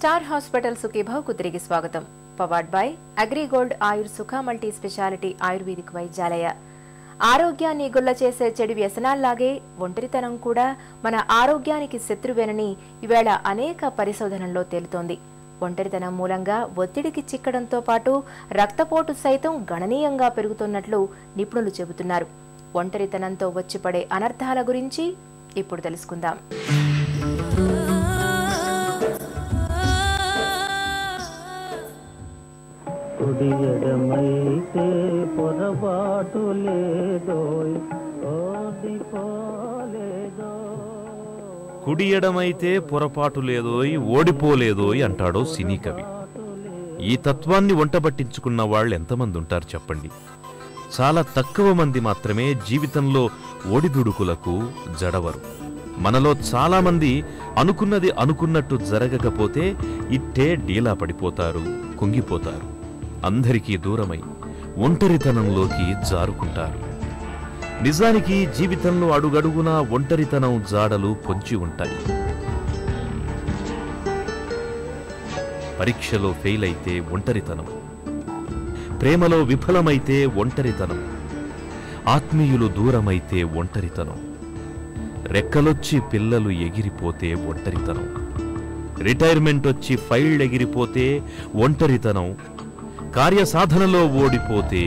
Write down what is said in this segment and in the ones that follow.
Star hospital సుఖీభావ్కు తిరిగి స్వాగతం. Powered by AgriGold ఆయుర్ సుఖ మల్టీ స్పెషాలిటీ ఆయుర్వేదిక్ వైద్యాలయ. ఆరోగ్యాన్ని గుల్ల చేసే చెడు వ్యసనాల్లాగే ఒంటరితనం కూడా మన ఆరోగ్యానికి శత్రువేనని ఇవేళ అనేక పరిశోధనల్లో తేలుతోంది. ఒంటరితనం మూలంగా ఒత్తిడికి చిక్కడంతో పాటు రక్తపోటు సైతం గణనీయంగా పెరుగుతున్నట్లు నిపుణులు చెబుతున్నారు. ఒంటరితనంతో వచ్చిపడే అనర్థాల గురించి ఇప్పుడు తెలుసుకుందాం. కుడి ఎడమైతే పొరపాటు లేదోయ్ ఓడిపోలేదోయ్ అంటాడో సినీ కవి. ఈ తత్వాన్ని వంటబట్టించుకున్న వాళ్ళు ఎంతమంది ఉంటారు చెప్పండి. చాలా తక్కువ మంది మాత్రమే జీవితంలో ఒడిదుడుకులకు జడవరు. మనలో చాలా మంది అనుకున్నది అనుకున్నట్టు జరగకపోతే ఇట్టే డీలా పడిపోతారు, కుంగిపోతారు. అందరికీ దూరమై ఒంటరితనంలోకి జారుకుంటారు. నిజానికి జీవితంలో అడుగడుగునా ఒంటరితనం జాడలు పొంచి ఉంటాయి. పరీక్షలో ఫెయిల్ అయితే ఒంటరితనం, ప్రేమలో విఫలమైతే ఒంటరితనం, ఆత్మీయులు దూరమైతే ఒంటరితనం, రెక్కలొచ్చి పిల్లలు ఎగిరిపోతే ఒంటరితనం, రిటైర్మెంట్ వచ్చి ఫైల్ ఎగిరిపోతే ఒంటరితనం, కార్యసాధనలో ఓడిపోతే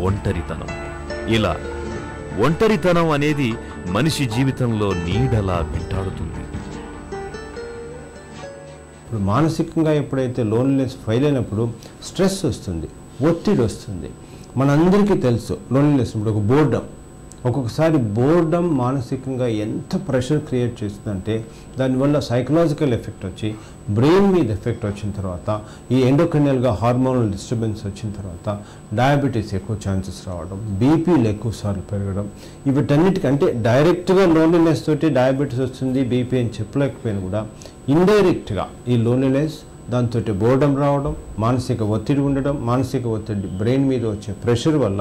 ఒంటరితనం. ఇలా ఒంటరితనం అనేది మనిషి జీవితంలో నీడలా వెంటాడుతుంది. ఇప్పుడు మానసికంగా ఎప్పుడైతే లోన్లీనెస్ ఫెయిల్ అయినప్పుడు స్ట్రెస్ వస్తుంది, ఒత్తిడి వస్తుంది. మనందరికీ తెలుసు లోన్లీనెస్ ఇప్పుడు ఒక బోర్డమ్. ఒక్కొక్కసారి బోర్డమ్ మానసికంగా ఎంత ప్రెషర్ క్రియేట్ చేస్తుందంటే దానివల్ల సైకలాజికల్ ఎఫెక్ట్ వచ్చి బ్రెయిన్ మీద ఎఫెక్ట్ వచ్చిన తర్వాత ఈ ఎండోక్రైనల్గా హార్మోనల్ డిస్టర్బెన్స్ వచ్చిన తర్వాత డయాబెటీస్ ఎక్కువ ఛాన్సెస్ రావడం, బీపీలు ఎక్కువసార్లు పెరగడం, వీటన్నిటికంటే డైరెక్ట్గా లోన్లీనెస్ తోటి డయాబెటీస్ వస్తుంది బీపీ అని చెప్పలేకపోయినా కూడా ఇండైరెక్ట్గా ఈ లోన్లీనెస్ దాంతో బోర్డమ్ రావడం, మానసిక ఒత్తిడి ఉండడం, మానసిక ఒత్తిడి బ్రెయిన్ మీద వచ్చే ప్రెషర్ వల్ల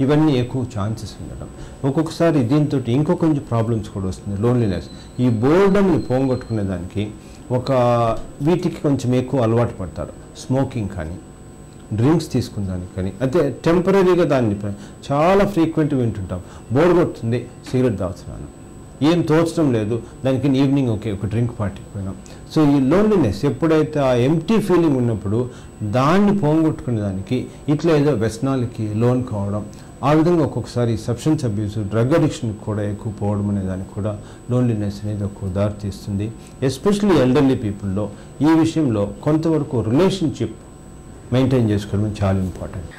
ఇవన్నీ ఎక్కువ ఛాన్సెస్ ఉండడం. ఒక్కొక్కసారి దీంతో ఇంకో కొంచెం ప్రాబ్లమ్స్ కూడా వస్తుంది లోన్లీనెస్. ఈ బోర్డమ్ని పోగొట్టుకునే దానికి వీటికి కొంచెం ఎక్కువ అలవాటు పడతారు. స్మోకింగ్ కానీ డ్రింక్స్ తీసుకునేదానికి కానీ అయితే టెంపరీగా దాన్ని చాలా ఫ్రీక్వెంట్గా వింటుంటాం. బోర్ కొడుతుంది, సిగరెట్ తాగుతున్నాను, ఏం తోచడం లేదు, దానికి ఈవినింగ్ ఒక డ్రింక్ పార్టీకి పోయినాం. సో ఈ లోన్లీనెస్ ఎప్పుడైతే ఆ ఎంప్టీ ఫీలింగ్ ఉన్నప్పుడు దాన్ని పోగొట్టుకునే దానికి ఇట్లా ఏదో వ్యసనాలకి లోన్ కావడం, ఆ విధంగా ఒక్కొక్కసారి సబ్స్టెన్స్ అబ్యూస్, డ్రగ్ అడిక్షన్కి కూడా ఎక్కువ పోవడం అనే దానికి కూడా లోన్లీనెస్ అనేది ఎక్కువ దారి తీస్తుంది. ఎస్పెషల్లీ ఎల్డర్లీ పీపుల్లో ఈ విషయంలో కొంతవరకు రిలేషన్షిప్ మెయింటైన్ చేసుకోవడం చాలా ఇంపార్టెంట్.